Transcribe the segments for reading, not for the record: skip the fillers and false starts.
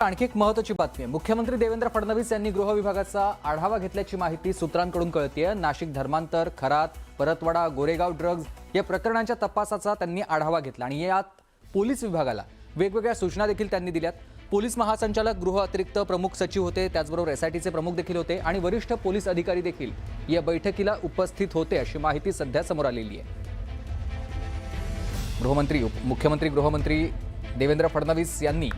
आणखी एक महत्त्वाची बातमी आहे। मुख्यमंत्री देवेंद्र फडणवीस यांनी गृह विभागाचा आढावा घेतल्याची माहिती सूत्रांकडून कळतेय। नाशिक धर्मांतर, खरात, परतवाडा, गोरेगाव ड्रग्ज या प्रकरणांच्या तपासाचा त्यांनी आढावा घेतला आणि यात पोलीस विभागाला वेगवेगळ्या सूचना देखील त्यांनी दिल्यात। पोलीस महासंचालक, गृह अतिरिक्त प्रमुख सचिव होते, त्याचबरोबर एसआयटीचे प्रमुख देखील होते आणि वरिष्ठ पोलीस अधिकारी देखील या बैठकीला उपस्थित होते अशी माहिती सध्या समोर आलेली आहे। मुख्यमंत्री देवेंद्र फडणवीस यांनी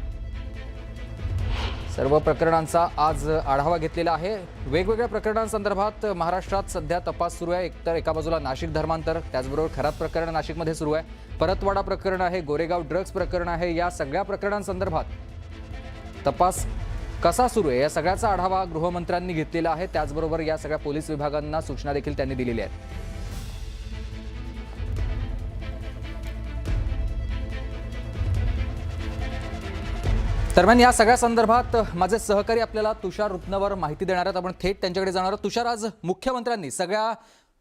सर्व प्रकरणांचा आज आढावा घेतलेला आहे। वेगवेगळ्या प्रकरणांसंदर्भात महाराष्ट्रात सध्या तपास सुरू आहे। एकतर एका बाजूला नाशिक धर्मांतर, त्याचबरोबर खरात प्रकरण नाशिकमध्ये सुरू आहे, परतवाडा प्रकरण आहे, गोरेगाव ड्रग्ज प्रकरण आहे। या सगळ्या प्रकरणांसंदर्भात तपास कसा सुरू आहे या सगळ्याचा आढावा गृहमंत्र्यांनी घेतलेला आहे। त्याचबरोबर या सगळ्या पोलीस विभागांना सूचना देखील त्यांनी दिलेल्या आहेत। दरम्यान या सगळ्या संदर्भात माझे सहकारी आपल्याला तुषार रुत्नवर माहिती देणार आहेत। आपण थेट त्यांच्याकडे जाणार आहोत। तुषार, आज मुख्यमंत्र्यांनी सगळ्या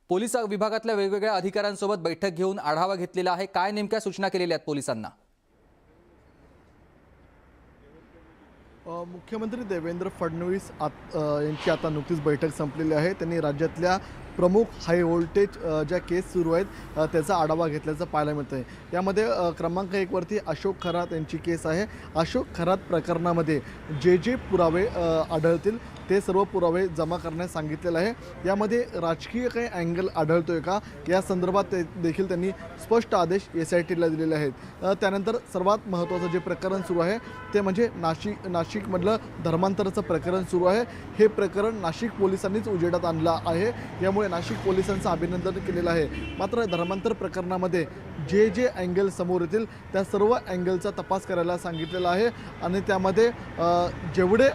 पोलीस विभागातल्या वेगवेगळ्या अधिकाऱ्यांसोबत बैठक घेऊन आढावा घेतलेला आहे। काय नेमक्या सूचना केलेल्या आहेत पोलिसांना? मुख्यमंत्री देवेंद्र फडणवीस यांची आता नुकतीच बैठक संपलेली आहे। त्यांनी राज्यातल्या प्रमुख हाय व्होल्टेज ज्या केस सुरू आहेत त्याचा आढावा घेतल्याचं पाहायला मिळतं आहे। यामध्ये क्रमांक 1 वरती अशोक खरात यांची केस आहे। अशोक खरात प्रकरणामध्ये जे पुरावे आढळतील ते सर्व पुरावे जमा करण्यास सांगितलेलं आहे। यामध्ये राजकीय काही अँगल आढळतोय का या संदर्भात देखील त्यांनी स्पष्ट आदेश एसआयटीला दिलेले आहेत। त्यानंतर सर्वात महत्त्वाचं जे प्रकरण सुरू आहे ते म्हणजे नाशिकमधलं धर्मांतराचं प्रकरण सुरू आहे। हे प्रकरण नाशिक पोलिसांनीच उजेडात आणलं आहे, यामुळे नाशिक पोलिसांचं अभिनंदन केलेलं आहे। मात्र धर्मांतर प्रकरणामध्ये जे अँगल समोर येतील त्या सर्व अँगलचा तपास करायला सांगितलेला आहे आणि त्यामध्ये जेवढे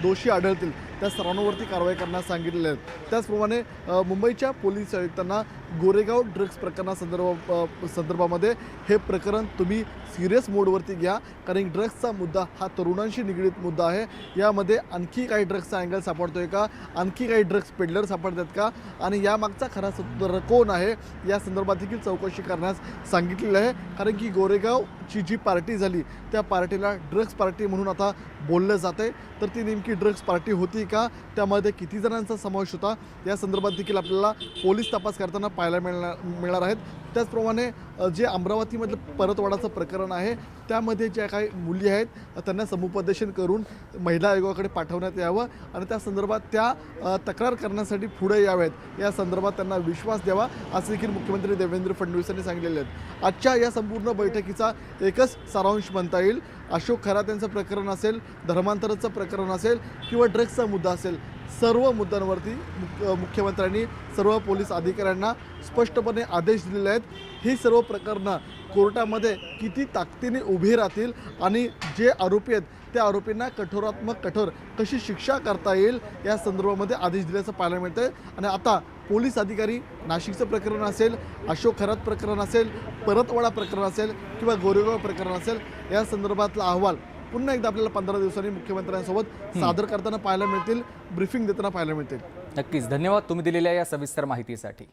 दोषी आढळतील त्या सर्वांवरती कारवाई करण्यास सांगितलेले आहेत। त्याचप्रमाणे मुंबईच्या पोलीस आयुक्तांना गोरेगाव ड्रग्ज संदर्भामध्ये हे प्रकरण तुम्ही सिरियस मोडवरती घ्या, कारण ड्रग्जचा मुद्दा हा तरुणांशी निगडीत मुद्दा आहे। यामध्ये आणखी काही ड्रग्जचा अँगल सापडतोय का, आणखी काही ड्रग्ज पेडलर सापडतात का आणि यामागचा खरा सूत्रधार कोण आहे या संदर्भात देखील चौकशी करण्यास सांगितलेलं आहे। कारण की गोरेगावची जी पार्टी झाली त्या पार्टीला ड्रग्ज पार्टी म्हणून आता बोललं जातं आहे, तर ती नेमकी ड्रग्ज पार्टी होती का, त्यामध्ये किती जणांचा समावेश होता या संदर्भात देखील आपल्याला पोलीस तपास करताना पाहायला मिळणार आहेत। त्याचप्रमाणे जे अमरावतीमधलं परतवाडाचं प्रकरण आहे त्यामध्ये ज्या काही मुली आहेत त्यांना समुपदेशन करून महिला आयोगाकडे पाठवण्यात यावं आणि त्या संदर्भात त्या तक्रार करण्यासाठी पुढे याव्यात या संदर्भात त्यांना विश्वास द्यावा असं देखील मुख्यमंत्री देवेंद्र फडणवीस यांनी सांगितलेले आहेत। आजच्या या संपूर्ण बैठकीचा एकच सारांश म्हणता येईल, अशोक खरात यांचं प्रकरण असेल, धर्मांतराचं प्रकरण असेल किंवा ड्रग्जचा मुद्दा असेल, सर्व मुद्द्यांवरती मुख्यमंत्र्यांनी सर्व पोलीस अधिकाऱ्यांना स्पष्टपणे आदेश दिलेले आहेत। ही सर्व प्रकरणं कोर्टामध्ये किती ताकदीने उभी राहतील आणि जे आरोपी आहेत त्या आरोपींना कठोर कशी शिक्षा करता येईल या संदर्भामध्ये आदेश दिल्याचं पाहायला मिळतं आहे। आणि आता पोलीस अधिकारी नाशिकचं प्रकरण असेल, अशोक खरात प्रकरण असेल, परतवाडा प्रकरण असेल किंवा गोरेगाव प्रकरण असेल या संदर्भातला अहवाल पुन्हा एकदा आपल्याला 15 दिवसांनी मुख्यमंत्र्यांसोबत सादर करताना पाहायला मिळतील, ब्रीफिंग देताना पाहायला मिळतील। नक्कीच धन्यवाद तुम्ही दिलेल्या या सविस्तर माहितीसाठी।